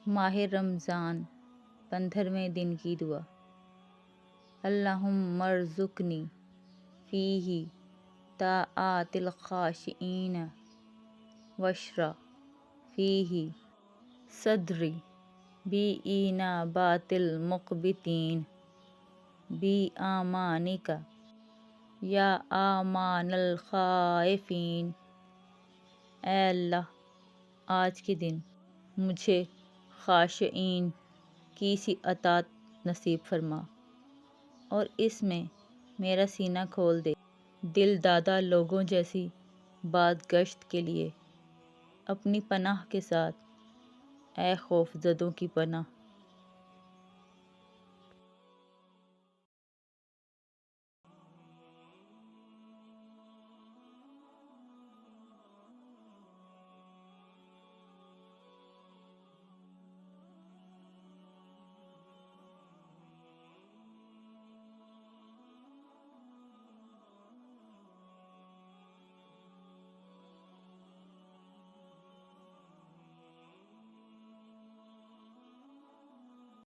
ماہ رمضان 15ویں دن کی دعا۔ اللہم ارزقنی فیہ طاعات الخاشعین واشرح فیہ صدری بإنابات المقبتین بأمانک یا امان الخائفین۔ اے اللہ، آج کے دن مجھے خاشعین کی سی اطاعت نصیب فرما اور اس میں میرا سینہ کھول دے، دل دادہ لوگوں جیسی بات گشت کے لیے اپنی پناہ کے ساتھ۔ اے خوف زدوں کی پناہ،